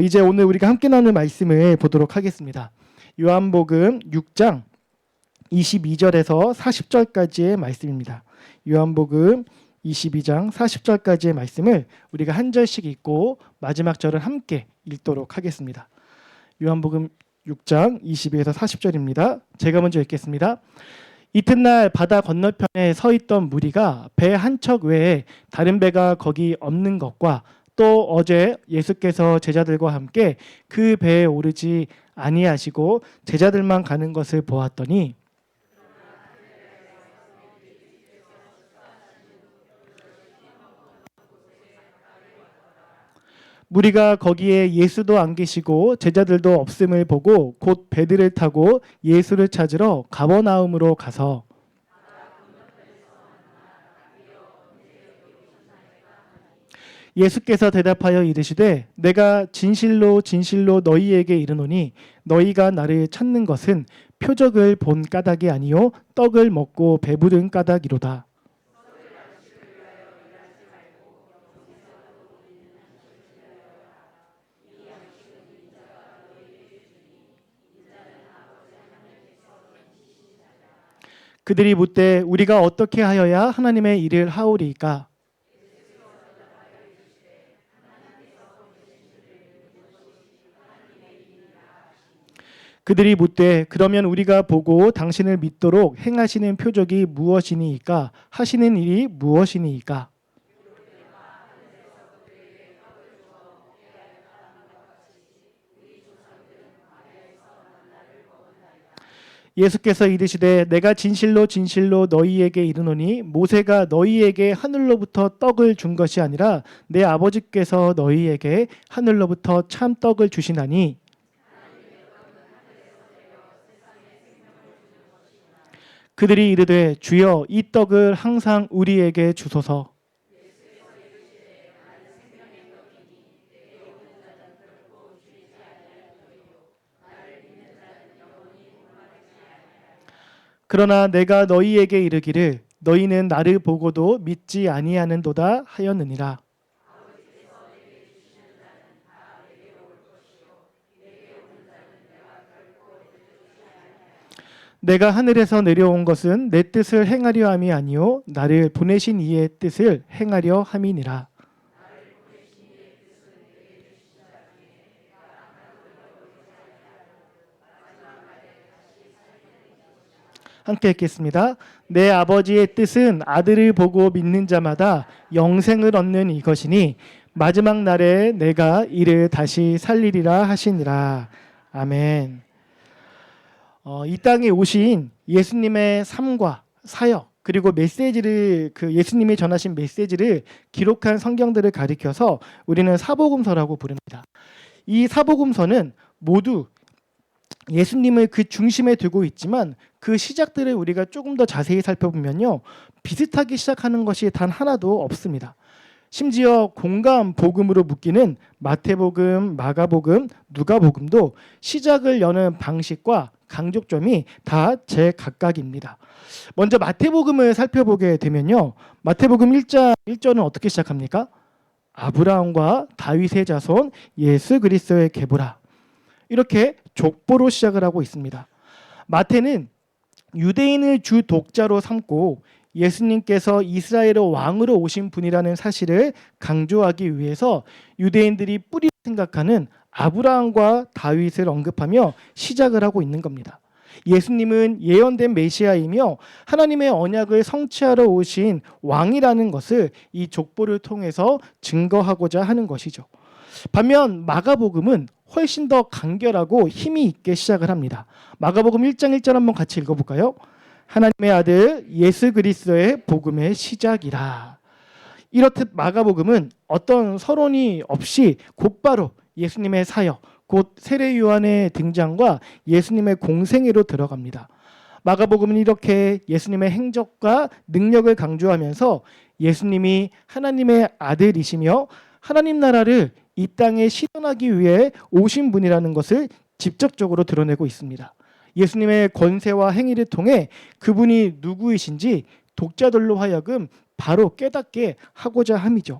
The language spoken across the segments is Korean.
이제 오늘 우리가 함께 나눌 말씀을 보도록 하겠습니다. 요한복음 6장 22절에서 40절까지의 말씀입니다. 요한복음 22장 40절까지의 말씀을 우리가 한 절씩 읽고 마지막 절을 함께 읽도록 하겠습니다. 요한복음 6장 22에서 40절입니다. 제가 먼저 읽겠습니다. 이튿날 바다 건너편에 서 있던 무리가 배 한 척 외에 다른 배가 거기 없는 것과 또 어제 예수께서 제자들과 함께 그 배에 오르지 아니하시고 제자들만 가는 것을 보았더니 무리가 거기에 예수도 안 계시고 제자들도 없음을 보고 곧 배들을 타고 예수를 찾으러 가버나움으로 가서 예수께서 대답하여 이르시되 내가 진실로 진실로 너희에게 이르노니 너희가 나를 찾는 것은 표적을 본 까닭이 아니요 떡을 먹고 배부른 까닭이로다. 그들이 묻되 우리가 어떻게 하여야 하나님의 일을 하오리이까? 그들이 묻되 그러면 우리가 보고 당신을 믿도록 행하시는 표적이 무엇이니이까? 하시는 일이 무엇이니이까? 예수께서 이르시되 내가 진실로 진실로 너희에게 이르노니 모세가 너희에게 하늘로부터 떡을 준 것이 아니라 내 아버지께서 너희에게 하늘로부터 참 떡을 주시나니 그들이 이르되 주여 이 떡을 항상 우리에게 주소서. 그러나 내가 너희에게 이르기를 너희는 나를 보고도 믿지 아니하는도다 하였느니라. 내가 하늘에서 내려온 것은 내 뜻을 행하려 함이 아니요 나를 보내신 이의 뜻을 행하려 함이니라. 함께 읽겠습니다. 내 아버지의 뜻은 아들을 보고 믿는 자마다 영생을 얻는 이것이니 마지막 날에 내가 이를 다시 살리리라 하시니라. 아멘. 이 땅에 오신 예수님의 삶과 사역 그리고 메시지를 예수님이 전하신 메시지를 기록한 성경들을 가리켜서 우리는 사복음서라고 부릅니다. 이 사복음서는 모두 예수님을 그 중심에 두고 있지만 그 시작들을 우리가 조금 더 자세히 살펴보면요. 비슷하게 시작하는 것이 단 하나도 없습니다. 심지어 공감 복음으로 묶이는 마태복음, 마가복음, 누가복음도 시작을 여는 방식과 강조점이 다 제각각입니다. 먼저 마태복음을 살펴보게 되면요. 마태복음 1장 1절은 어떻게 시작합니까? 아브라함과 다윗의 자손 예수 그리스도의 계보라. 이렇게 족보로 시작을 하고 있습니다. 마태는 유대인을 주 독자로 삼고 예수님께서 이스라엘의 왕으로 오신 분이라는 사실을 강조하기 위해서 유대인들이 뿌리 생각하는 아브라함과 다윗을 언급하며 시작을 하고 있는 겁니다. 예수님은 예언된 메시아이며 하나님의 언약을 성취하러 오신 왕이라는 것을 이 족보를 통해서 증거하고자 하는 것이죠. 반면 마가복음은 훨씬 더 간결하고 힘이 있게 시작을 합니다. 마가복음 1장 1절 한번 같이 읽어볼까요? 하나님의 아들 예수 그리스도의 복음의 시작이라. 이렇듯 마가복음은 어떤 서론이 없이 곧바로 예수님의 사역, 곧 세례 요한의 등장과 예수님의 공생애로 들어갑니다. 마가복음은 이렇게 예수님의 행적과 능력을 강조하면서 예수님이 하나님의 아들이시며 하나님 나라를 이 땅에 실현하기 위해 오신 분이라는 것을 직접적으로 드러내고 있습니다. 예수님의 권세와 행위를 통해 그분이 누구이신지 독자들로 하여금 바로 깨닫게 하고자 함이죠.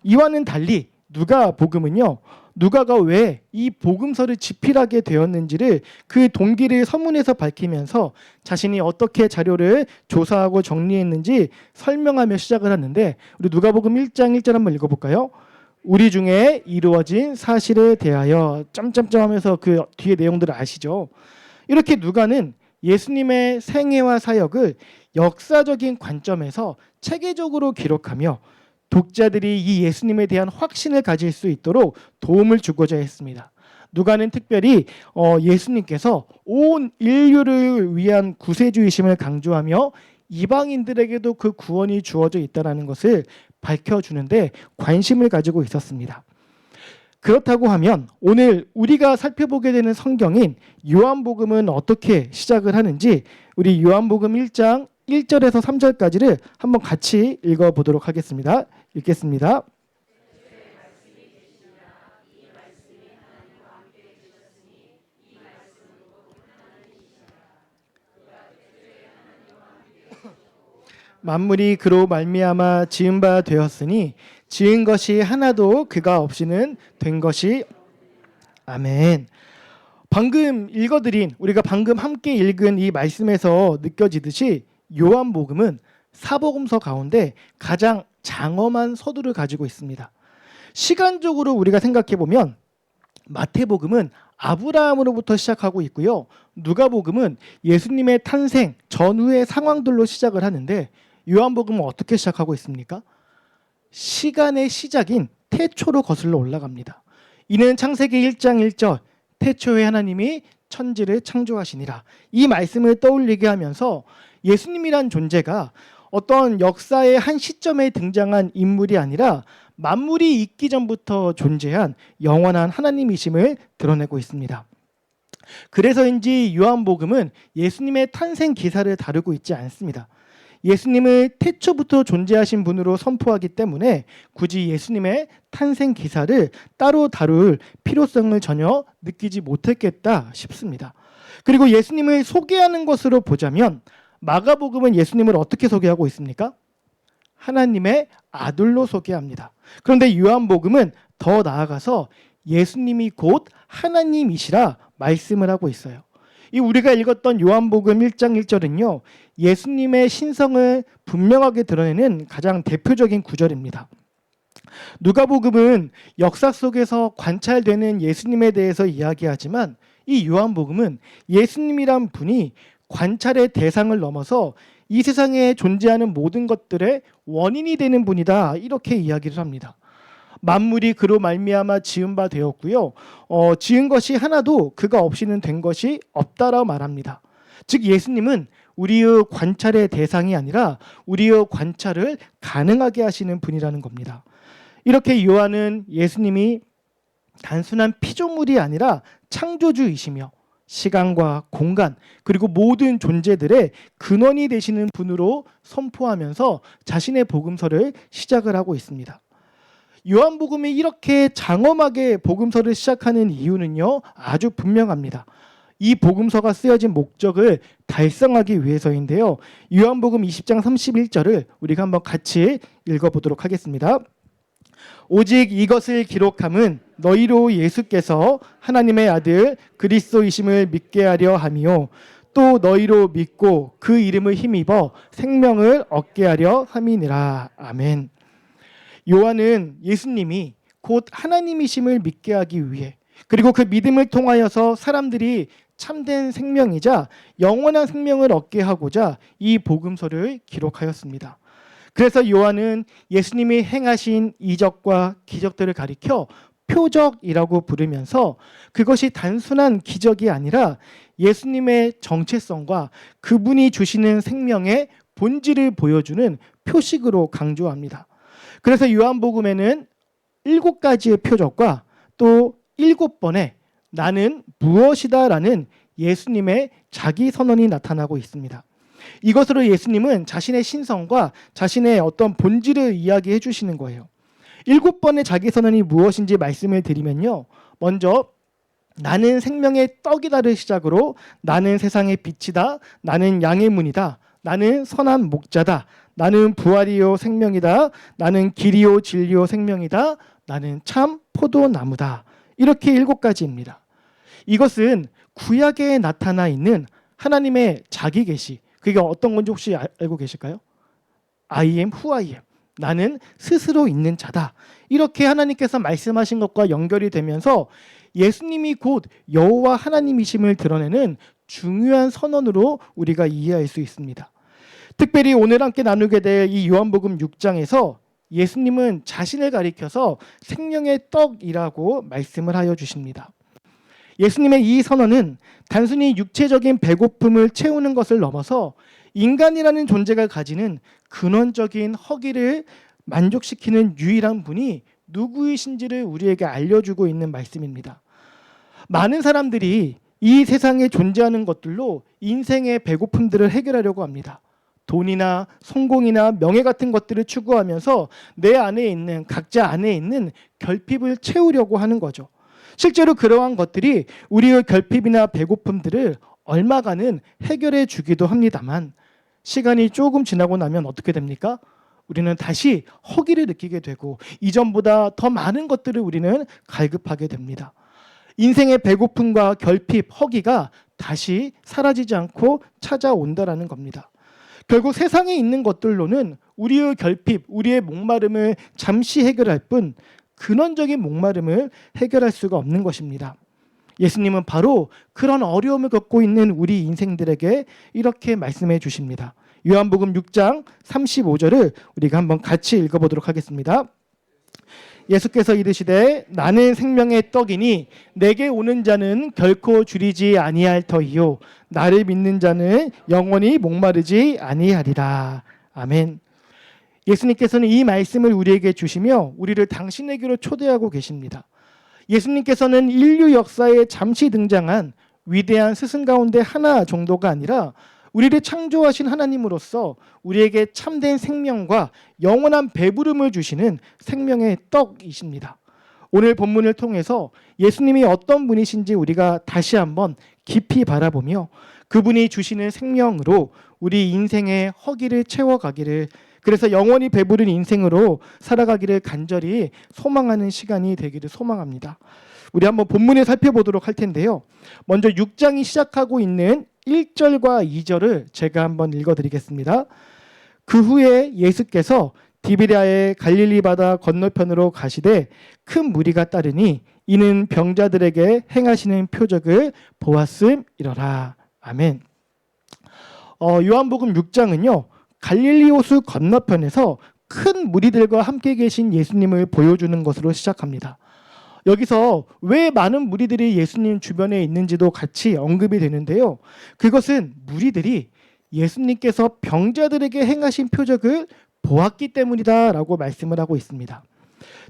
이와는 달리 누가복음은요, 누가가 왜 이 복음서를 집필하게 되었는지를 그 동기를 서문에서 밝히면서 자신이 어떻게 자료를 조사하고 정리했는지 설명하며 시작을 하는데, 우리 누가복음 1장 1절 한번 읽어볼까요? 우리 중에 이루어진 사실에 대하여 점점점 하면서 그 뒤에 내용들을 아시죠? 이렇게 누가는 예수님의 생애와 사역을 역사적인 관점에서 체계적으로 기록하며 독자들이 이 예수님에 대한 확신을 가질 수 있도록 도움을 주고자 했습니다. 누가는 특별히 예수님께서 온 인류를 위한 구세주이심을 강조하며 이방인들에게도 그 구원이 주어져 있다는 것을 밝혀주는데 관심을 가지고 있었습니다. 그렇다고 하면 오늘 우리가 살펴보게 되는 성경인 요한복음은 어떻게 시작을 하는지 우리 요한복음 1장 1절에서 3절까지를 한번 같이 읽어보도록 하겠습니다. 읽겠습니다. 만물이 그로 말미암아 지은 바 되었으니 지은 것이 하나도 그가 없이는 된 것이. 아멘. 방금 읽어드린, 우리가 방금 함께 읽은 이 말씀에서 느껴지듯이 요한복음은 사복음서 가운데 가장 장엄한 서두를 가지고 있습니다. 시간적으로 우리가 생각해 보면 마태복음은 아브라함으로부터 시작하고 있고요, 누가복음은 예수님의 탄생 전후의 상황들로 시작을 하는데, 요한복음은 어떻게 시작하고 있습니까? 시간의 시작인 태초로 거슬러 올라갑니다. 이는 창세기 1장 1절 태초에 하나님이 천지를 창조하시니라, 이 말씀을 떠올리게 하면서 예수님이란 존재가 어떤 역사의 한 시점에 등장한 인물이 아니라 만물이 있기 전부터 존재한 영원한 하나님이심을 드러내고 있습니다. 그래서인지 요한복음은 예수님의 탄생 기사를 다루고 있지 않습니다. 예수님을 태초부터 존재하신 분으로 선포하기 때문에 굳이 예수님의 탄생 기사를 따로 다룰 필요성을 전혀 느끼지 못했겠다 싶습니다. 그리고 예수님을 소개하는 것으로 보자면 마가복음은 예수님을 어떻게 소개하고 있습니까? 하나님의 아들로 소개합니다. 그런데 요한복음은 더 나아가서 예수님이 곧 하나님이시라 말씀을 하고 있어요. 이 우리가 읽었던 요한복음 1장 1절은요, 예수님의 신성을 분명하게 드러내는 가장 대표적인 구절입니다. 누가복음은 역사 속에서 관찰되는 예수님에 대해서 이야기하지만 이 요한복음은 예수님이란 분이 관찰의 대상을 넘어서 이 세상에 존재하는 모든 것들의 원인이 되는 분이다, 이렇게 이야기를 합니다. 만물이 그로 말미암아 지은 바 되었고요, 지은 것이 하나도 그가 없이는 된 것이 없다라고 말합니다. 즉 예수님은 우리의 관찰의 대상이 아니라 우리의 관찰을 가능하게 하시는 분이라는 겁니다. 이렇게 요한은 예수님이 단순한 피조물이 아니라 창조주이시며 시간과 공간 그리고 모든 존재들의 근원이 되시는 분으로 선포하면서 자신의 복음서를 시작을 하고 있습니다. 요한복음이 이렇게 장엄하게 복음서를 시작하는 이유는요, 아주 분명합니다. 이 복음서가 쓰여진 목적을 달성하기 위해서인데요, 요한복음 20장 31절을 우리가 한번 같이 읽어보도록 하겠습니다. 오직 이것을 기록함은 너희로 예수께서 하나님의 아들 그리스도이심을 믿게 하려 함이요 또 너희로 믿고 그 이름을 힘입어 생명을 얻게 하려 함이니라. 아멘. 요한은 예수님이 곧 하나님이심을 믿게 하기 위해, 그리고 그 믿음을 통하여서 사람들이 참된 생명이자 영원한 생명을 얻게 하고자 이 복음서를 기록하였습니다. 그래서 요한은 예수님이 행하신 이적과 기적들을 가리켜 표적이라고 부르면서 그것이 단순한 기적이 아니라 예수님의 정체성과 그분이 주시는 생명의 본질을 보여주는 표식으로 강조합니다. 그래서 요한복음에는 7가지의 표적과 또 7번의 나는 무엇이다라는 예수님의 자기 선언이 나타나고 있습니다. 이것으로 예수님은 자신의 신성과 자신의 어떤 본질을 이야기해 주시는 거예요. 7번의 자기 선언이 무엇인지 말씀을 드리면요, 먼저 나는 생명의 떡이다를 시작으로 나는 세상의 빛이다, 나는 양의 문이다, 나는 선한 목자다, 나는 부활이요 생명이다, 나는 길이요 진리요 생명이다, 나는 참 포도나무다. 이렇게 7가지입니다. 이것은 구약에 나타나 있는 하나님의 자기 계시, 그게 어떤 건지 혹시 알고 계실까요? I am who I am. 나는 스스로 있는 자다. 이렇게 하나님께서 말씀하신 것과 연결이 되면서 예수님이 곧 여호와 하나님이심을 드러내는 중요한 선언으로 우리가 이해할 수 있습니다. 특별히 오늘 함께 나누게 될 이 요한복음 6장에서 예수님은 자신을 가리켜서 생명의 떡이라고 말씀을 하여 주십니다. 예수님의 이 선언은 단순히 육체적인 배고픔을 채우는 것을 넘어서 인간이라는 존재가 가지는 근원적인 허기를 만족시키는 유일한 분이 누구이신지를 우리에게 알려주고 있는 말씀입니다. 많은 사람들이 이 세상에 존재하는 것들로 인생의 배고픔들을 해결하려고 합니다. 돈이나 성공이나 명예 같은 것들을 추구하면서 내 안에 있는, 각자 안에 있는 결핍을 채우려고 하는 거죠. 실제로 그러한 것들이 우리의 결핍이나 배고픔들을 얼마간은 해결해 주기도 합니다만, 시간이 조금 지나고 나면 어떻게 됩니까? 우리는 다시 허기를 느끼게 되고 이전보다 더 많은 것들을 우리는 갈급하게 됩니다. 인생의 배고픔과 결핍, 허기가 다시 사라지지 않고 찾아온다라는 겁니다. 결국 세상에 있는 것들로는 우리의 결핍, 우리의 목마름을 잠시 해결할 뿐 근원적인 목마름을 해결할 수가 없는 것입니다. 예수님은 바로 그런 어려움을 겪고 있는 우리 인생들에게 이렇게 말씀해 주십니다. 요한복음 6장 35절을 우리가 한번 같이 읽어보도록 하겠습니다. 예수께서 이르시되 나는 생명의 떡이니 내게 오는 자는 결코 줄이지 아니할 터이요 나를 믿는 자는 영원히 목마르지 아니하리라. 아멘. 예수님께서는 이 말씀을 우리에게 주시며 우리를 당신에게로 초대하고 계십니다. 예수님께서는 인류 역사에 잠시 등장한 위대한 스승 가운데 하나 정도가 아니라 우리를 창조하신 하나님으로서 우리에게 참된 생명과 영원한 배부름을 주시는 생명의 떡이십니다. 오늘 본문을 통해서 예수님이 어떤 분이신지 우리가 다시 한번 깊이 바라보며 그분이 주시는 생명으로 우리 인생의 허기를 채워가기를, 그래서 영원히 배부른 인생으로 살아가기를 간절히 소망하는 시간이 되기를 소망합니다. 우리 한번 본문을 살펴보도록 할 텐데요. 먼저 6장이 시작하고 있는 1절과 2절을 제가 한번 읽어드리겠습니다. 그 후에 예수께서 디베랴의 갈릴리 바다 건너편으로 가시되 큰 무리가 따르니 이는 병자들에게 행하시는 표적을 보았음이러라. 아멘. 요한복음 6장은요. 갈릴리 호수 건너편에서 큰 무리들과 함께 계신 예수님을 보여주는 것으로 시작합니다. 여기서 왜 많은 무리들이 예수님 주변에 있는지도 같이 언급이 되는데요. 그것은 무리들이 예수님께서 병자들에게 행하신 표적을 보았기 때문이다라고 말씀을 하고 있습니다.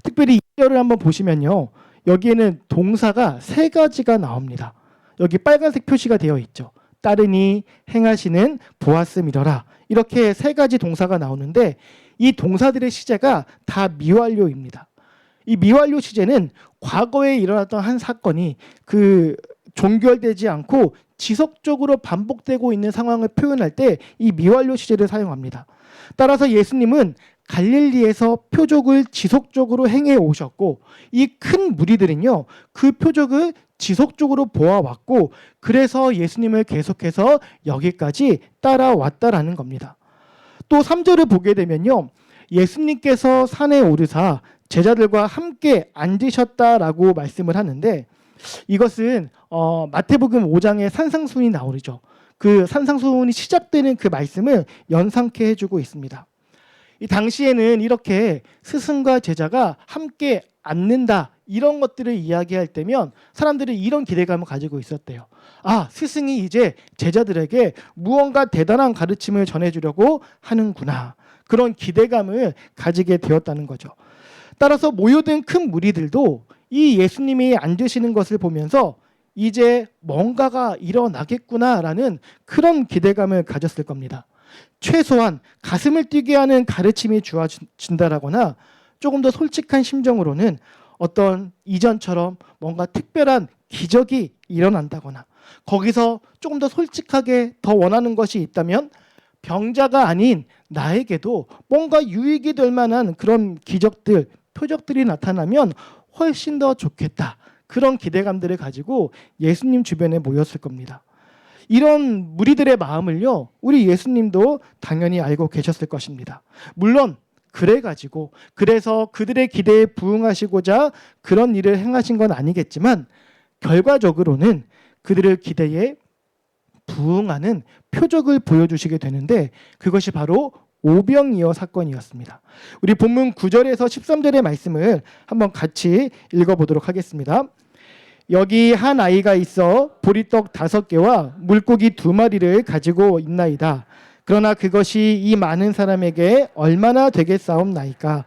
특별히 2절을 한번 보시면요. 여기에는 동사가 3가지가 나옵니다. 여기 빨간색 표시가 되어 있죠. 따르니, 행하시는, 보았음이러라. 이렇게 3가지 동사가 나오는데 이 동사들의 시제가 다 미완료입니다. 이 미완료 시제는 과거에 일어났던 한 사건이 종결되지 않고 지속적으로 반복되고 있는 상황을 표현할 때 이 미완료 시제를 사용합니다. 따라서 예수님은 갈릴리에서 표적을 지속적으로 행해 오셨고 이 큰 무리들은요 그 표적을 지속적으로 보아왔고 그래서 예수님을 계속해서 여기까지 따라왔다라는 겁니다. 또 3절을 보게 되면요 예수님께서 산에 오르사 제자들과 함께 앉으셨다라고 말씀을 하는데 이것은 마태복음 5장에 산상수훈이 나오죠. 그 산상수훈이 시작되는 그 말씀을 연상케 해주고 있습니다. 이 당시에는 이렇게 스승과 제자가 함께 앉는다 이런 것들을 이야기할 때면 사람들은 이런 기대감을 가지고 있었대요. 아, 스승이 이제 제자들에게 무언가 대단한 가르침을 전해주려고 하는구나. 그런 기대감을 가지게 되었다는 거죠. 따라서 모여든 큰 무리들도 이 예수님이 앉으시는 것을 보면서 이제 뭔가가 일어나겠구나라는 그런 기대감을 가졌을 겁니다. 최소한 가슴을 뛰게 하는 가르침이 주어진다라거나 조금 더 솔직한 심정으로는 어떤 이전처럼 뭔가 특별한 기적이 일어난다거나 거기서 조금 더 솔직하게 더 원하는 것이 있다면 병자가 아닌 나에게도 뭔가 유익이 될 만한 그런 기적들, 표적들이 나타나면 훨씬 더 좋겠다. 그런 기대감들을 가지고 예수님 주변에 모였을 겁니다. 이런 무리들의 마음을요, 우리 예수님도 당연히 알고 계셨을 것입니다. 물론 그래서 그들의 기대에 부응하시고자 그런 일을 행하신 건 아니겠지만 결과적으로는 그들의 기대에 부응하는 표적을 보여주시게 되는데 그것이 바로 오병이어 사건이었습니다. 우리 본문 9절에서 13절의 말씀을 한번 같이 읽어보도록 하겠습니다. 여기 한 아이가 있어 보리떡 5개와 물고기 2마리를 가지고 있나이다. 그러나 그것이 이 많은 사람에게 얼마나 되겠사옵나이까.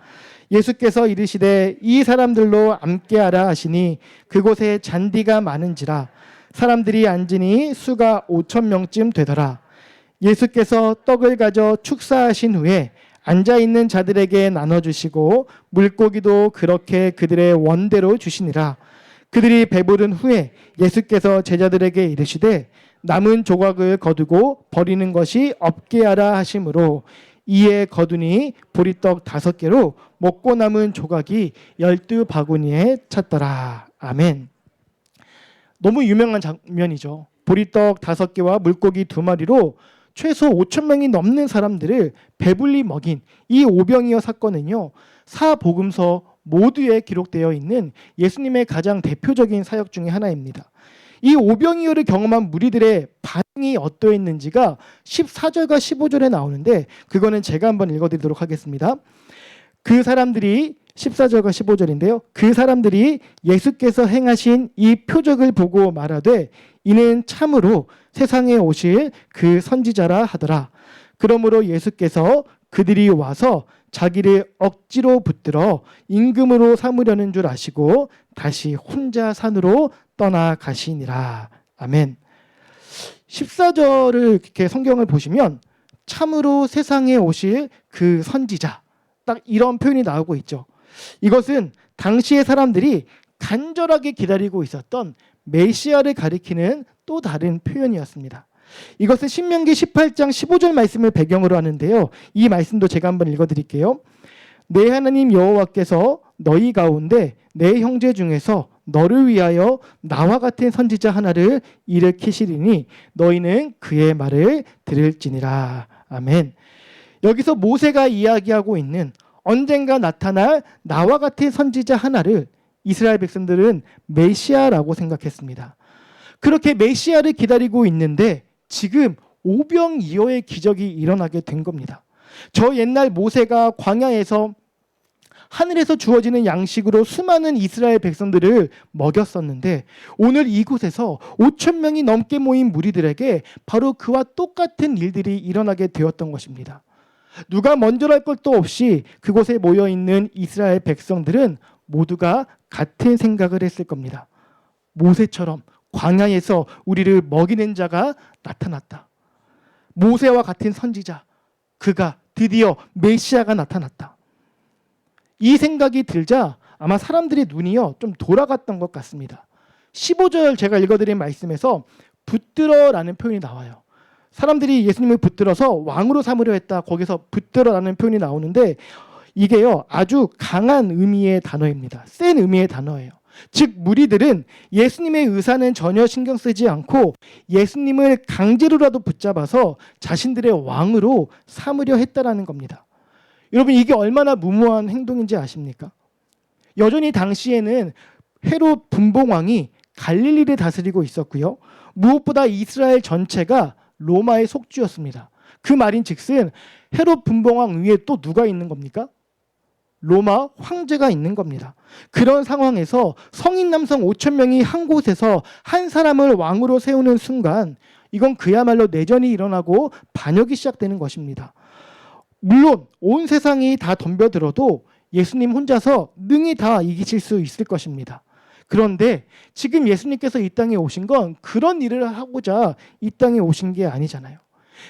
예수께서 이르시되 이 사람들로 함께하라 하시니 그곳에 잔디가 많은지라 사람들이 앉으니 수가 5,000명쯤 되더라. 예수께서 떡을 가져 축사하신 후에 앉아있는 자들에게 나눠주시고 물고기도 그렇게 그들의 원대로 주시니라. 그들이 배부른 후에 예수께서 제자들에게 이르시되 남은 조각을 거두고 버리는 것이 없게 하라 하심으로 이에 거두니 보리떡 5개로 먹고 남은 조각이 12바구니에 찼더라. 아멘. 너무 유명한 장면이죠. 보리떡 5개와 물고기 2마리로 최소 5,000명이 넘는 사람들을 배불리 먹인 이 오병이어 사건은요, 사복음서 모두에 기록되어 있는 예수님의 가장 대표적인 사역 중에 하나입니다. 이 오병이어를 경험한 무리들의 반응이 어떠했는지가 14절과 15절에 나오는데 그거는 제가 한번 읽어드리도록 하겠습니다. 그 사람들이 14절과 15절인데요. 그 사람들이 예수께서 행하신 이 표적을 보고 말하되 이는 참으로 세상에 오실 그 선지자라 하더라. 그러므로 예수께서 그들이 와서 자기를 억지로 붙들어 임금으로 삼으려는 줄 아시고 다시 혼자 산으로 떠나가시니라. 아멘. 14절을 이렇게 성경을 보시면 참으로 세상에 오실 그 선지자, 딱 이런 표현이 나오고 있죠. 이것은 당시의 사람들이 간절하게 기다리고 있었던 메시아를 가리키는 또 다른 표현이었습니다. 이것은 신명기 18장 15절 말씀을 배경으로 하는데요. 이 말씀도 제가 한번 읽어드릴게요. 내 하나님 여호와께서 너희 가운데 내 형제 중에서 너를 위하여 나와 같은 선지자 하나를 일으키시리니 너희는 그의 말을 들을지니라. 아멘. 여기서 모세가 이야기하고 있는 언젠가 나타날 나와 같은 선지자 하나를 이스라엘 백성들은 메시아라고 생각했습니다. 그렇게 메시아를 기다리고 있는데 지금 오병이어의 기적이 일어나게 된 겁니다. 저 옛날 모세가 광야에서 하늘에서 주어지는 양식으로 수많은 이스라엘 백성들을 먹였었는데 오늘 이곳에서 5,000명이 넘게 모인 무리들에게 바로 그와 똑같은 일들이 일어나게 되었던 것입니다. 누가 먼저랄 것도 없이 그곳에 모여있는 이스라엘 백성들은 모두가 같은 생각을 했을 겁니다. 모세처럼 광야에서 우리를 먹이는 자가 나타났다. 모세와 같은 선지자, 그가 드디어 메시아가 나타났다. 이 생각이 들자 아마 사람들의 눈이요 좀 돌아갔던 것 같습니다. 15절 제가 읽어드린 말씀에서 붙들어라는 표현이 나와요. 사람들이 예수님을 붙들어서 왕으로 삼으려 했다. 거기서 붙들어라는 표현이 나오는데 이게요 아주 강한 의미의 단어입니다. 센 의미의 단어예요. 즉 무리들은 예수님의 의사는 전혀 신경 쓰지 않고 예수님을 강제로라도 붙잡아서 자신들의 왕으로 삼으려 했다라는 겁니다. 여러분 이게 얼마나 무모한 행동인지 아십니까? 여전히 당시에는 헤롯 분봉왕이 갈릴리를 다스리고 있었고요. 무엇보다 이스라엘 전체가 로마의 속주였습니다. 그 말인즉슨 헤롯 분봉왕 위에 또 누가 있는 겁니까? 로마 황제가 있는 겁니다. 그런 상황에서 성인 남성 5,000명이 한 곳에서 한 사람을 왕으로 세우는 순간 이건 그야말로 내전이 일어나고 반역이 시작되는 것입니다. 물론 온 세상이 다 덤벼들어도 예수님 혼자서 능히 다 이기실 수 있을 것입니다. 그런데 지금 예수님께서 이 땅에 오신 건 그런 일을 하고자 이 땅에 오신 게 아니잖아요.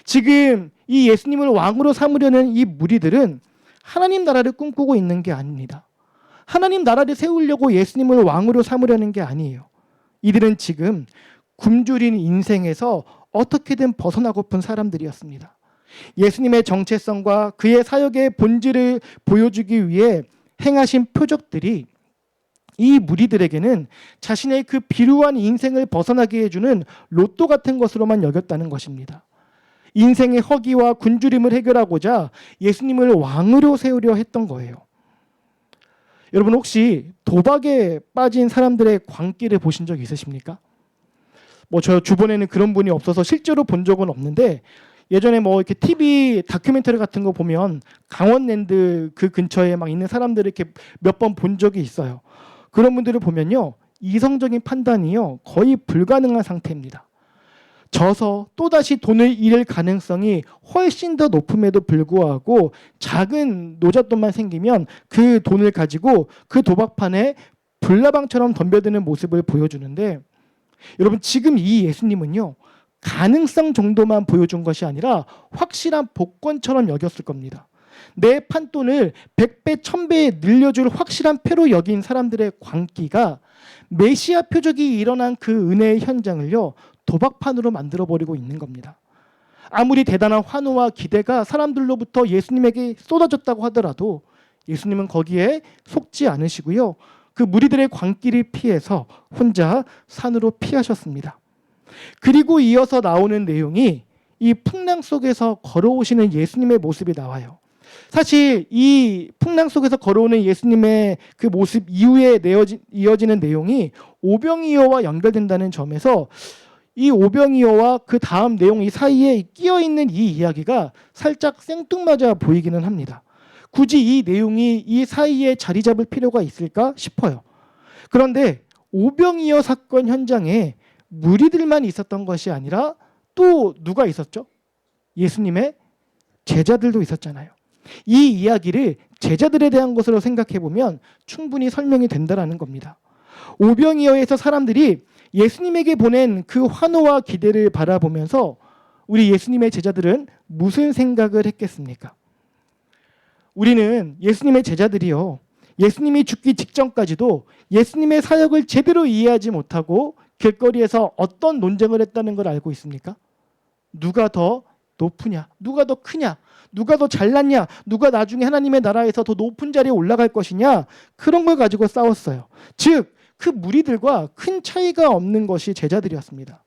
지금 이 예수님을 왕으로 삼으려는 이 무리들은 하나님 나라를 꿈꾸고 있는 게 아닙니다. 하나님 나라를 세우려고 예수님을 왕으로 삼으려는 게 아니에요. 이들은 지금 굶주린 인생에서 어떻게든 벗어나고픈 사람들이었습니다. 예수님의 정체성과 그의 사역의 본질을 보여주기 위해 행하신 표적들이 이 무리들에게는 자신의 그 비루한 인생을 벗어나게 해주는 로또 같은 것으로만 여겼다는 것입니다. 인생의 허기와 굶주림을 해결하고자 예수님을 왕으로 세우려 했던 거예요. 여러분 혹시 도박에 빠진 사람들의 광기를 보신 적 있으십니까? 저 주변에는 그런 분이 없어서 실제로 본 적은 없는데 예전에 이렇게 TV 다큐멘터리 같은 거 보면 강원랜드 그 근처에 막 있는 사람들을 이렇게 몇 번 본 적이 있어요. 그런 분들을 보면요, 이성적인 판단이요 거의 불가능한 상태입니다. 져서 또다시 돈을 잃을 가능성이 훨씬 더 높음에도 불구하고 작은 노잣돈만 생기면 그 돈을 가지고 그 도박판에 불나방처럼 덤벼드는 모습을 보여주는데, 여러분 지금 이 예수님은요 가능성 정도만 보여준 것이 아니라 확실한 복권처럼 여겼을 겁니다. 내 판돈을 100배, 1000배에 늘려줄 확실한 표로 여긴 사람들의 광기가 메시아 표적이 일어난 그 은혜의 현장을요 도박판으로 만들어버리고 있는 겁니다. 아무리 대단한 환호와 기대가 사람들로부터 예수님에게 쏟아졌다고 하더라도 예수님은 거기에 속지 않으시고요, 그 무리들의 광기를 피해서 혼자 산으로 피하셨습니다. 그리고 이어서 나오는 내용이 이 풍랑 속에서 걸어오시는 예수님의 모습이 나와요. 사실 이 풍랑 속에서 걸어오는 예수님의 그 모습 이후에 이어지는 내용이 오병이어와 연결된다는 점에서 이 오병이어와 그 다음 내용 이 사이에 끼어있는 이 이야기가 살짝 생뚱맞아 보이기는 합니다. 굳이 이 내용이 이 사이에 자리 잡을 필요가 있을까 싶어요. 그런데 오병이어 사건 현장에 무리들만 있었던 것이 아니라 또 누가 있었죠? 예수님의 제자들도 있었잖아요. 이 이야기를 제자들에 대한 것으로 생각해 보면 충분히 설명이 된다는 겁니다. 오병이어에서 사람들이 예수님에게 보낸 그 환호와 기대를 바라보면서 우리 예수님의 제자들은 무슨 생각을 했겠습니까? 우리는 예수님의 제자들이요, 예수님이 죽기 직전까지도 예수님의 사역을 제대로 이해하지 못하고 길거리에서 어떤 논쟁을 했다는 걸 알고 있습니까? 누가 더 높으냐? 누가 더 크냐? 누가 더 잘났냐? 누가 나중에 하나님의 나라에서 더 높은 자리에 올라갈 것이냐? 그런 걸 가지고 싸웠어요. 즉, 그 무리들과 큰 차이가 없는 것이 제자들이었습니다.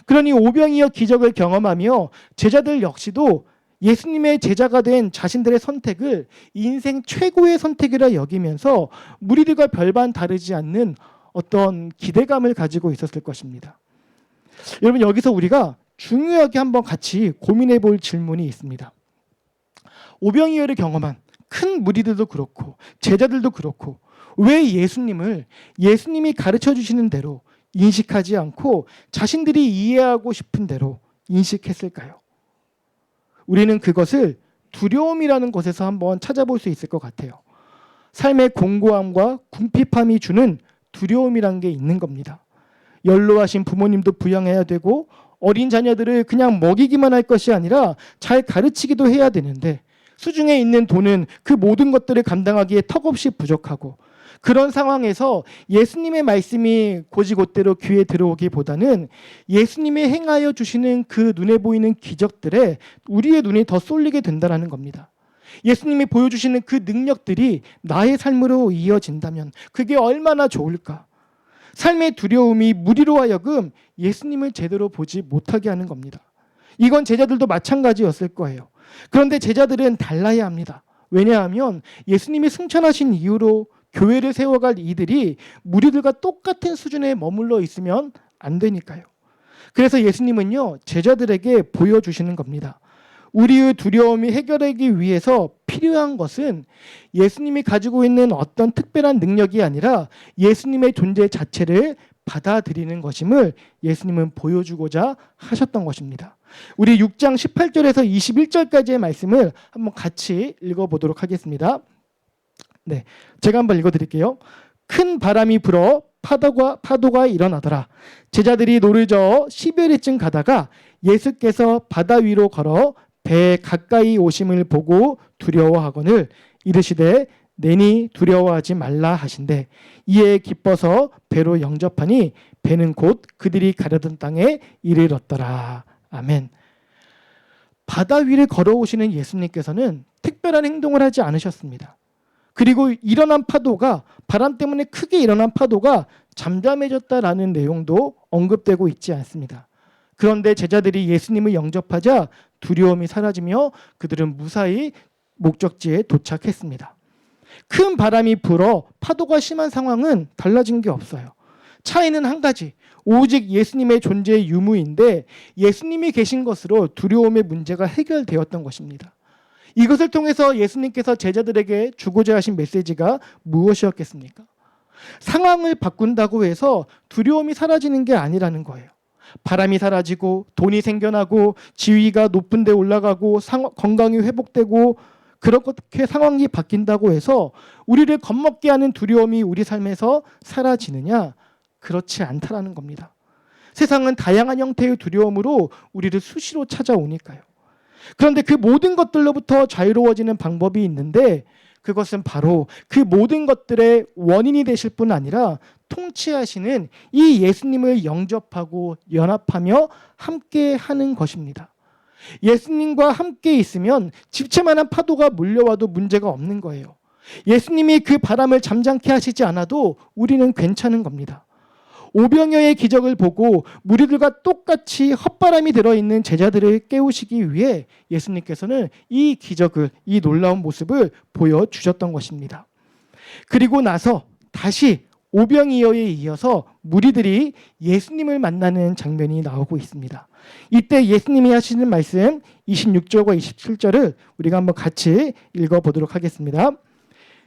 그러니 오병이어 기적을 경험하며 제자들 역시도 예수님의 제자가 된 자신들의 선택을 인생 최고의 선택이라 여기면서 무리들과 별반 다르지 않는 어떤 기대감을 가지고 있었을 것입니다. 여러분 여기서 우리가 중요하게 한번 같이 고민해 볼 질문이 있습니다. 오병이어를 경험한 큰 무리들도 그렇고 제자들도 그렇고 왜 예수님을 예수님이 가르쳐 주시는 대로 인식하지 않고 자신들이 이해하고 싶은 대로 인식했을까요? 우리는 그것을 두려움이라는 것에서 한번 찾아볼 수 있을 것 같아요. 삶의 공고함과 궁핍함이 주는 두려움이란 게 있는 겁니다. 연로하신 부모님도 부양해야 되고 어린 자녀들을 그냥 먹이기만 할 것이 아니라 잘 가르치기도 해야 되는데 수중에 있는 돈은 그 모든 것들을 감당하기에 턱없이 부족하고, 그런 상황에서 예수님의 말씀이 곧이곧대로 귀에 들어오기보다는 예수님이 행하여 주시는 그 눈에 보이는 기적들에 우리의 눈이 더 쏠리게 된다는 겁니다. 예수님이 보여주시는 그 능력들이 나의 삶으로 이어진다면 그게 얼마나 좋을까? 삶의 두려움이 무리로 하여금 예수님을 제대로 보지 못하게 하는 겁니다. 이건 제자들도 마찬가지였을 거예요. 그런데 제자들은 달라야 합니다. 왜냐하면 예수님이 승천하신 이후로 교회를 세워갈 이들이 무리들과 똑같은 수준에 머물러 있으면 안 되니까요. 그래서 예수님은요, 제자들에게 보여주시는 겁니다. 우리의 두려움이 해결하기 위해서 필요한 것은 예수님이 가지고 있는 어떤 특별한 능력이 아니라 예수님의 존재 자체를 받아들이는 것임을 예수님은 보여주고자 하셨던 것입니다. 우리 6장 18절에서 21절까지의 말씀을 한번 같이 읽어보도록 하겠습니다. 네, 제가 한번 읽어드릴게요. 큰 바람이 불어 파도가 일어나더라. 제자들이 노를 저어 10여리쯤 가다가 예수께서 바다 위로 걸어 배 가까이 오심을 보고 두려워하거늘 이르시되 내니 두려워하지 말라 하신대. 이에 기뻐서 배로 영접하니 배는 곧 그들이 가려던 땅에 이르렀더라. 아멘. 바다 위를 걸어오시는 예수님께서는 특별한 행동을 하지 않으셨습니다. 그리고 일어난 파도가, 바람 때문에 크게 일어난 파도가 잠잠해졌다라는 내용도 언급되고 있지 않습니다. 그런데 제자들이 예수님을 영접하자 두려움이 사라지며 그들은 무사히 목적지에 도착했습니다. 큰 바람이 불어 파도가 심한 상황은 달라진 게 없어요. 차이는 한 가지, 오직 예수님의 존재의 유무인데 예수님이 계신 것으로 두려움의 문제가 해결되었던 것입니다. 이것을 통해서 예수님께서 제자들에게 주고자 하신 메시지가 무엇이었겠습니까? 상황을 바꾼다고 해서 두려움이 사라지는 게 아니라는 거예요. 바람이 사라지고 돈이 생겨나고 지위가 높은 데 올라가고 건강이 회복되고 그렇게 상황이 바뀐다고 해서 우리를 겁먹게 하는 두려움이 우리 삶에서 사라지느냐? 그렇지 않다라는 겁니다. 세상은 다양한 형태의 두려움으로 우리를 수시로 찾아오니까요. 그런데 그 모든 것들로부터 자유로워지는 방법이 있는데 그것은 바로 그 모든 것들의 원인이 되실 뿐 아니라 통치하시는 이 예수님을 영접하고 연합하며 함께 하는 것입니다. 예수님과 함께 있으면 집채만한 파도가 몰려와도 문제가 없는 거예요. 예수님이 그 바람을 잠잠케 하시지 않아도 우리는 괜찮은 겁니다. 오병이어의 기적을 보고 무리들과 똑같이 헛바람이 들어있는 제자들을 깨우시기 위해 예수님께서는 이 기적을, 이 놀라운 모습을 보여주셨던 것입니다. 그리고 나서 다시 오병이어에 이어서 무리들이 예수님을 만나는 장면이 나오고 있습니다. 이때 예수님이 하시는 말씀 26절과 27절을 우리가 한번 같이 읽어보도록 하겠습니다.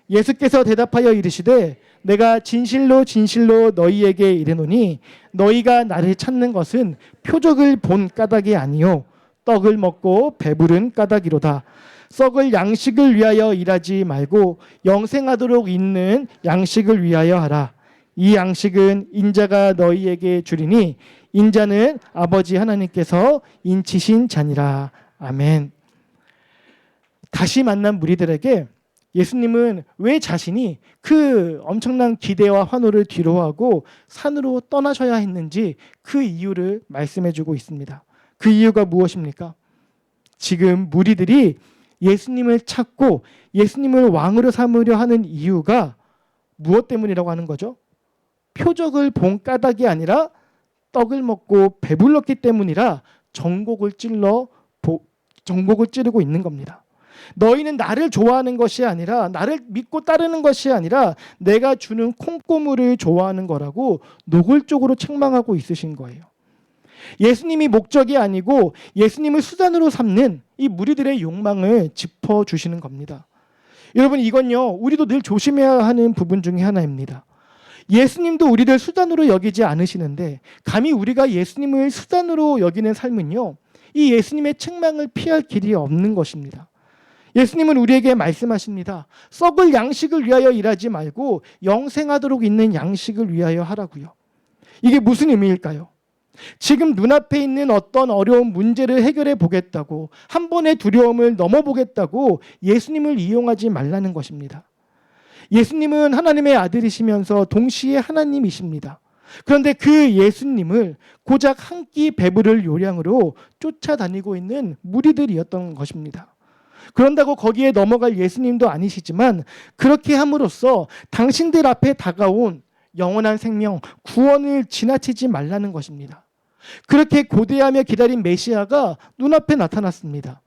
예수께서 대답하여 이르시되 내가 진실로 진실로 너희에게 이르노니 너희가 나를 찾는 것은 표적을 본 까닭이 아니요 떡을 먹고 배부른 까닭이로다. 썩을 양식을 위하여 일하지 말고 영생하도록 있는 양식을 위하여 하라. 이 양식은 인자가 너희에게 주리니 인자는 아버지 하나님께서 인치신 자니라. 아멘. 다시 만난 무리들에게 예수님은 왜 자신이 그 엄청난 기대와 환호를 뒤로하고 산으로 떠나셔야 했는지 그 이유를 말씀해주고 있습니다. 그 이유가 무엇입니까? 지금 무리들이 예수님을 찾고 예수님을 왕으로 삼으려 하는 이유가 무엇 때문이라고 하는 거죠? 표적을 본 까닭이 아니라 떡을 먹고 배불렀기 때문이라 전곡을 찌르고 있는 겁니다. 너희는 나를 좋아하는 것이 아니라 나를 믿고 따르는 것이 아니라 내가 주는 콩고물을 좋아하는 거라고 노골적으로 책망하고 있으신 거예요. 예수님이 목적이 아니고 예수님을 수단으로 삼는 이 무리들의 욕망을 짚어주시는 겁니다. 여러분 이건요 우리도 늘 조심해야 하는 부분 중에 하나입니다. 예수님도 우리를 수단으로 여기지 않으시는데 감히 우리가 예수님을 수단으로 여기는 삶은요 이 예수님의 책망을 피할 길이 없는 것입니다. 예수님은 우리에게 말씀하십니다. 썩을 양식을 위하여 일하지 말고 영생하도록 있는 양식을 위하여 하라고요. 이게 무슨 의미일까요? 지금 눈앞에 있는 어떤 어려운 문제를 해결해 보겠다고 한 번의 두려움을 넘어보겠다고 예수님을 이용하지 말라는 것입니다. 예수님은 하나님의 아들이시면서 동시에 하나님이십니다. 그런데 그 예수님을 고작 한 끼 배부를 요량으로 쫓아다니고 있는 무리들이었던 것입니다. 그런다고 거기에 넘어갈 예수님도 아니시지만 그렇게 함으로써 당신들 앞에 다가온 영원한 생명, 구원을 지나치지 말라는 것입니다. 그렇게 고대하며 기다린 메시아가 눈앞에 나타났습니다.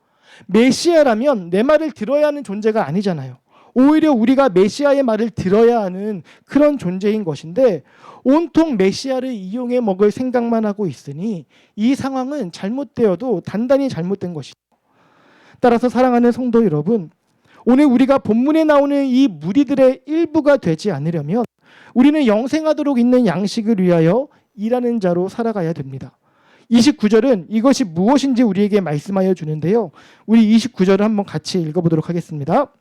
메시아라면 내 말을 들어야 하는 존재가 아니잖아요. 오히려 우리가 메시아의 말을 들어야 하는 그런 존재인 것인데 온통 메시아를 이용해 먹을 생각만 하고 있으니 이 상황은 잘못되어도 단단히 잘못된 것이죠. 따라서 사랑하는 성도 여러분, 오늘 우리가 본문에 나오는 이 무리들의 일부가 되지 않으려면 우리는 영생하도록 있는 양식을 위하여 일하는 자로 살아가야 됩니다. 29절은 이것이 무엇인지 우리에게 말씀하여 주는데요. 우리 29절을 한번 같이 읽어보도록 하겠습니다.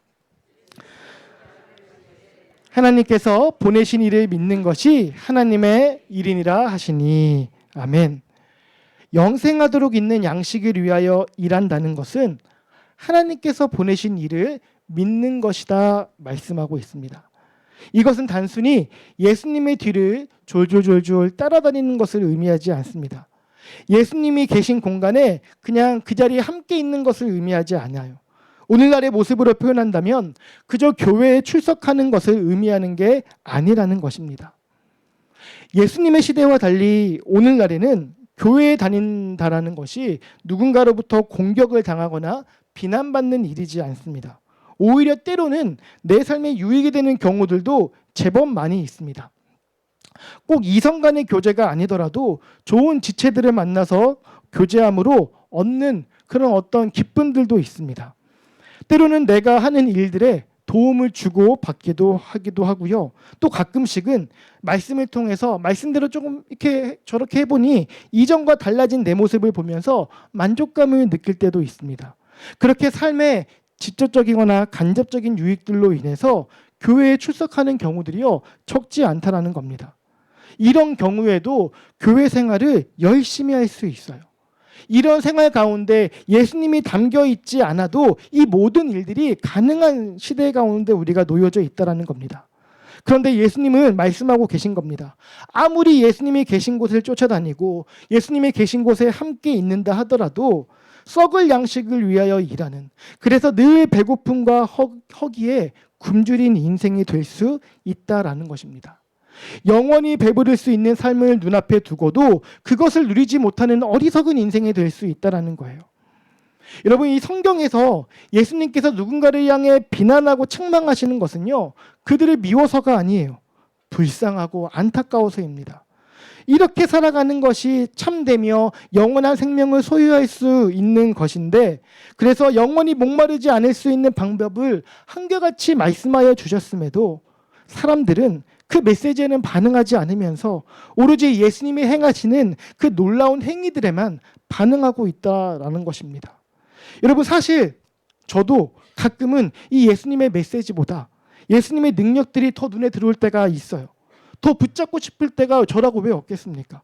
하나님께서 보내신 이를 믿는 것이 하나님의 일이니라 하시니. 아멘. 영생하도록 있는 양식을 위하여 일한다는 것은 하나님께서 보내신 일을 믿는 것이다 말씀하고 있습니다. 이것은 단순히 예수님의 뒤를 졸졸졸졸 따라다니는 것을 의미하지 않습니다. 예수님이 계신 공간에 그냥 그 자리에 함께 있는 것을 의미하지 않아요. 오늘날의 모습으로 표현한다면 그저 교회에 출석하는 것을 의미하는 게 아니라는 것입니다. 예수님의 시대와 달리 오늘날에는 교회에 다닌다라는 것이 누군가로부터 공격을 당하거나 비난받는 일이지 않습니다. 오히려 때로는 내 삶에 유익이 되는 경우들도 제법 많이 있습니다. 꼭 이성 간의 교제가 아니더라도 좋은 지체들을 만나서 교제함으로 얻는 그런 어떤 기쁨들도 있습니다. 때로는 내가 하는 일들에 도움을 주고 받기도 하기도 하고요. 또 가끔씩은 말씀을 통해서 말씀대로 조금 이렇게 저렇게 해보니 이전과 달라진 내 모습을 보면서 만족감을 느낄 때도 있습니다. 그렇게 삶에 직접적이거나 간접적인 유익들로 인해서 교회에 출석하는 경우들이요 적지 않다라는 겁니다. 이런 경우에도 교회 생활을 열심히 할 수 있어요. 이런 생활 가운데 예수님이 담겨 있지 않아도 이 모든 일들이 가능한 시대 가운데 우리가 놓여져 있다는 겁니다. 그런데 예수님은 말씀하고 계신 겁니다. 아무리 예수님이 계신 곳을 쫓아다니고 예수님이 계신 곳에 함께 있는다 하더라도 썩을 양식을 위하여 일하는, 그래서 늘 배고픔과 허기에 굶주린 인생이 될 수 있다라는 것입니다. 영원히 배부를 수 있는 삶을 눈앞에 두고도 그것을 누리지 못하는 어리석은 인생이 될 수 있다는 거예요. 여러분, 이 성경에서 예수님께서 누군가를 향해 비난하고 책망하시는 것은요, 그들을 미워서가 아니에요. 불쌍하고 안타까워서입니다. 이렇게 살아가는 것이 참되며 영원한 생명을 소유할 수 있는 것인데, 그래서 영원히 목마르지 않을 수 있는 방법을 한결같이 말씀하여 주셨음에도 사람들은 그 메시지에는 반응하지 않으면서 오로지 예수님이 행하시는 그 놀라운 행위들에만 반응하고 있다라는 것입니다. 여러분, 사실 저도 가끔은 이 예수님의 메시지보다 예수님의 능력들이 더 눈에 들어올 때가 있어요. 더 붙잡고 싶을 때가 저라고 왜 없겠습니까?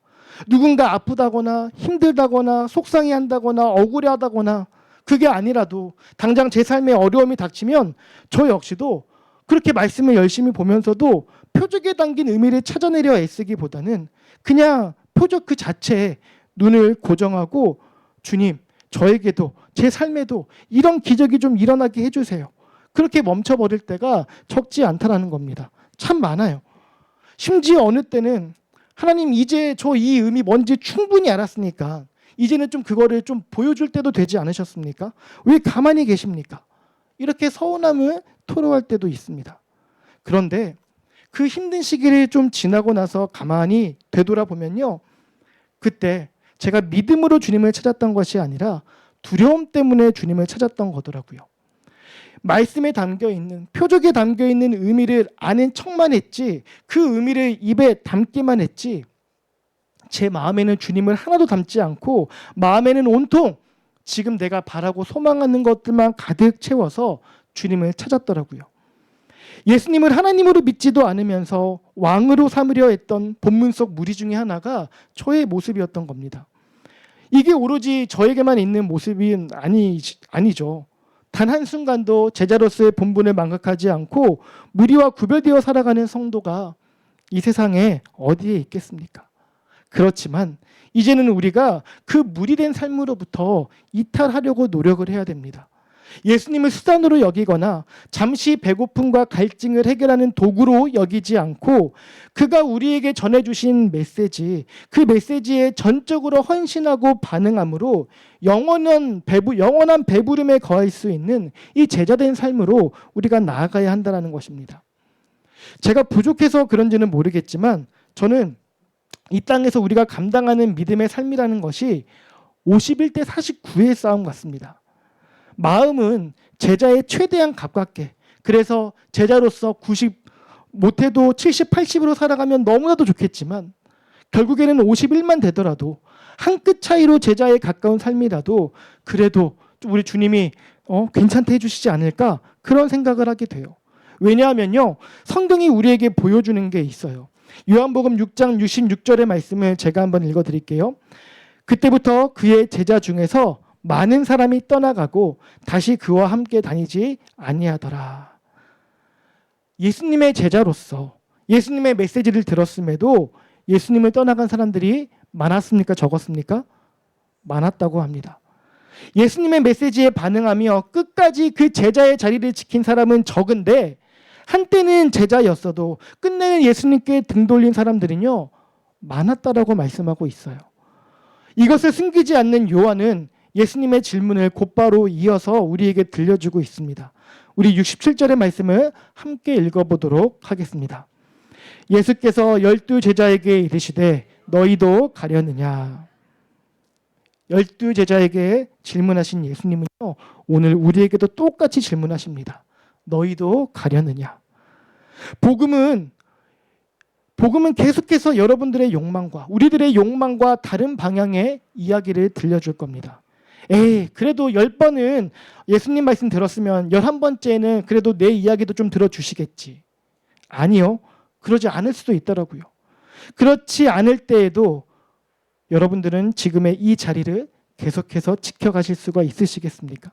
누군가 아프다거나 힘들다거나 속상해한다거나 억울해하다거나 그게 아니라도 당장 제 삶에 어려움이 닥치면 저 역시도 그렇게 말씀을 열심히 보면서도 표적에 담긴 의미를 찾아내려 애쓰기보다는 그냥 표적 그 자체에 눈을 고정하고 주님, 저에게도 제 삶에도 이런 기적이 좀 일어나게 해주세요. 그렇게 멈춰버릴 때가 적지 않다라는 겁니다. 참 많아요. 심지어 어느 때는 하나님, 이제 저 이 의미 뭔지 충분히 알았으니까 이제는 좀 그거를 좀 보여줄 때도 되지 않으셨습니까? 왜 가만히 계십니까? 이렇게 서운함을 토로할 때도 있습니다. 그런데 그 힘든 시기를 좀 지나고 나서 가만히 되돌아보면요, 그때 제가 믿음으로 주님을 찾았던 것이 아니라 두려움 때문에 주님을 찾았던 거더라고요. 말씀에 담겨있는, 표적에 담겨있는 의미를 아는 척만 했지 그 의미를 입에 담기만 했지 제 마음에는 주님을 하나도 담지 않고 마음에는 온통 지금 내가 바라고 소망하는 것들만 가득 채워서 주님을 찾았더라고요. 예수님을 하나님으로 믿지도 않으면서 왕으로 삼으려 했던 본문 속 무리 중에 하나가 저의 모습이었던 겁니다. 이게 오로지 저에게만 있는 모습은 아니죠. 단 한순간도 제자로서의 본분을 망각하지 않고 무리와 구별되어 살아가는 성도가 이 세상에 어디에 있겠습니까? 그렇지만 이제는 우리가 그 무리된 삶으로부터 이탈하려고 노력을 해야 됩니다. 예수님을 수단으로 여기거나 잠시 배고픔과 갈증을 해결하는 도구로 여기지 않고 그가 우리에게 전해주신 메시지, 그 메시지에 전적으로 헌신하고 반응함으로 영원한 배부름에 거할 수 있는 이 제자된 삶으로 우리가 나아가야 한다는 것입니다. 제가 부족해서 그런지는 모르겠지만 저는 이 땅에서 우리가 감당하는 믿음의 삶이라는 것이 51대 49의 싸움 같습니다. 마음은 제자의 최대한 가깝게, 그래서 제자로서 90 못해도 70, 80으로 살아가면 너무나도 좋겠지만 결국에는 51만 되더라도 한 끗 차이로 제자에 가까운 삶이라도 그래도 우리 주님이 괜찮다 해주시지 않을까, 그런 생각을 하게 돼요. 왜냐하면요, 성경이 우리에게 보여주는 게 있어요. 요한복음 6장 66절의 말씀을 제가 한번 읽어드릴게요. 그때부터 그의 제자 중에서 많은 사람이 떠나가고 다시 그와 함께 다니지 아니하더라. 예수님의 제자로서 예수님의 메시지를 들었음에도 예수님을 떠나간 사람들이 많았습니까? 적었습니까? 많았다고 합니다. 예수님의 메시지에 반응하며 끝까지 그 제자의 자리를 지킨 사람은 적은데 한때는 제자였어도 끝내는 예수님께 등 돌린 사람들은요 많았다라고 말씀하고 있어요. 이것을 숨기지 않는 요한은 예수님의 질문을 곧바로 이어서 우리에게 들려주고 있습니다. 우리 67절의 말씀을 함께 읽어보도록 하겠습니다. 예수께서 12 제자에게 이르시되 너희도 가려느냐. 12 제자에게 질문하신 예수님은요 오늘 우리에게도 똑같이 질문하십니다. 너희도 가려느냐. 복음은 계속해서 여러분들의 욕망과 우리들의 욕망과 다른 방향의 이야기를 들려줄 겁니다. 그래도 10번은 예수님 말씀 들었으면 11번째는 그래도 내 이야기도 좀 들어주시겠지. 아니요. 그러지 않을 수도 있더라고요. 그렇지 않을 때에도 여러분들은 지금의 이 자리를 계속해서 지켜가실 수가 있으시겠습니까?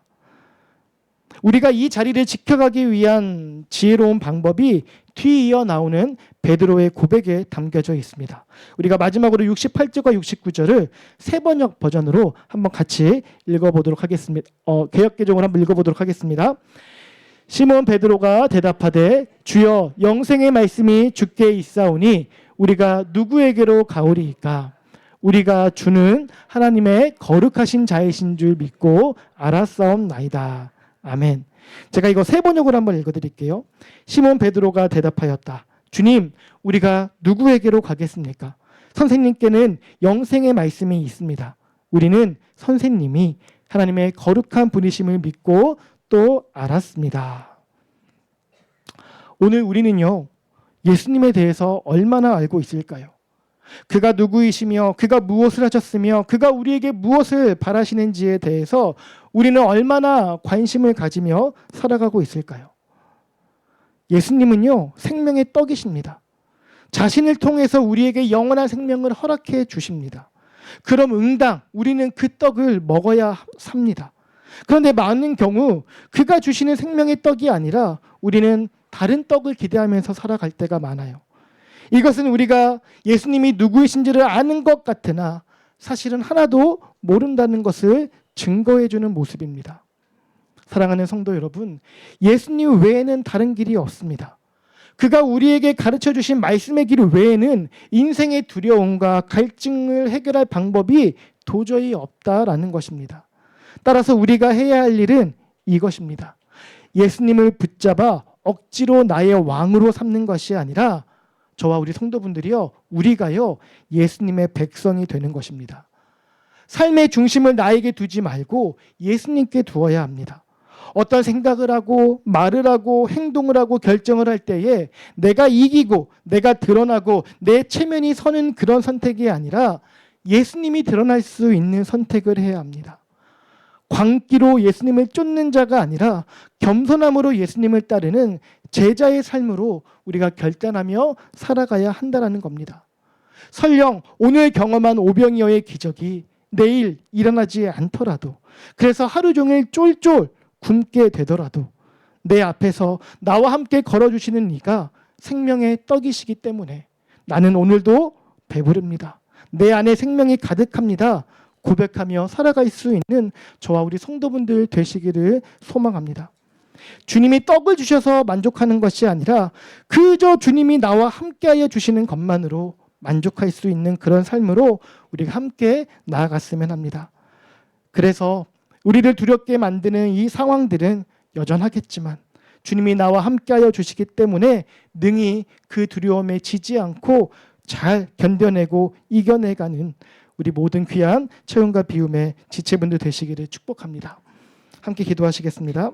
우리가 이 자리를 지켜가기 위한 지혜로운 방법이 뒤이어 나오는 베드로의 고백에 담겨져 있습니다. 우리가 마지막으로 68절과 69절을 새번역 버전으로 한번 같이 읽어보도록 하겠습니다. 개역개정으로 한번 읽어보도록 하겠습니다. 시몬 베드로가 대답하되 주여 영생의 말씀이 주께 있사오니 우리가 누구에게로 가오리이까? 우리가 주는 하나님의 거룩하신 자이신 줄 믿고 알았사옵나이다. 아멘. 제가 이거 새 번역으로 한번 읽어드릴게요. 시몬 베드로가 대답하였다. 주님, 우리가 누구에게로 가겠습니까? 선생님께는 영생의 말씀이 있습니다. 우리는 선생님이 하나님의 거룩한 분이심을 믿고 또 알았습니다. 오늘 우리는요, 예수님에 대해서 얼마나 알고 있을까요? 그가 누구이시며 그가 무엇을 하셨으며 그가 우리에게 무엇을 바라시는지에 대해서 우리는 얼마나 관심을 가지며 살아가고 있을까요? 예수님은요 생명의 떡이십니다. 자신을 통해서 우리에게 영원한 생명을 허락해 주십니다. 그럼 응당 우리는 그 떡을 먹어야 삽니다. 그런데 많은 경우 그가 주시는 생명의 떡이 아니라 우리는 다른 떡을 기대하면서 살아갈 때가 많아요. 이것은 우리가 예수님이 누구이신지를 아는 것 같으나 사실은 하나도 모른다는 것을 증거해주는 모습입니다. 사랑하는 성도 여러분, 예수님 외에는 다른 길이 없습니다. 그가 우리에게 가르쳐 주신 말씀의 길 외에는 인생의 두려움과 갈증을 해결할 방법이 도저히 없다라는 것입니다. 따라서 우리가 해야 할 일은 이것입니다. 예수님을 붙잡아 억지로 나의 왕으로 삼는 것이 아니라 저와 우리 성도분들이요, 우리가요 예수님의 백성이 되는 것입니다. 삶의 중심을 나에게 두지 말고 예수님께 두어야 합니다. 어떤 생각을 하고 말을 하고 행동을 하고 결정을 할 때에 내가 이기고 내가 드러나고 내 체면이 서는 그런 선택이 아니라 예수님이 드러날 수 있는 선택을 해야 합니다. 광기로 예수님을 쫓는 자가 아니라 겸손함으로 예수님을 따르는 제자의 삶으로 우리가 결단하며 살아가야 한다는 겁니다. 설령 오늘 경험한 오병이어의 기적이 내일 일어나지 않더라도, 그래서 하루 종일 쫄쫄 굶게 되더라도 내 앞에서 나와 함께 걸어주시는 네가 생명의 떡이시기 때문에 나는 오늘도 배부릅니다. 내 안에 생명이 가득합니다. 고백하며 살아갈 수 있는 저와 우리 성도분들 되시기를 소망합니다. 주님이 떡을 주셔서 만족하는 것이 아니라 그저 주님이 나와 함께하여 주시는 것만으로 만족할 수 있는 그런 삶으로 우리가 함께 나아갔으면 합니다. 그래서 우리를 두렵게 만드는 이 상황들은 여전하겠지만 주님이 나와 함께하여 주시기 때문에 능히 그 두려움에 지지 않고 잘 견뎌내고 이겨내가는 우리 모든 귀한 체험과 비움의 지체분들 되시기를 축복합니다. 함께 기도하시겠습니다.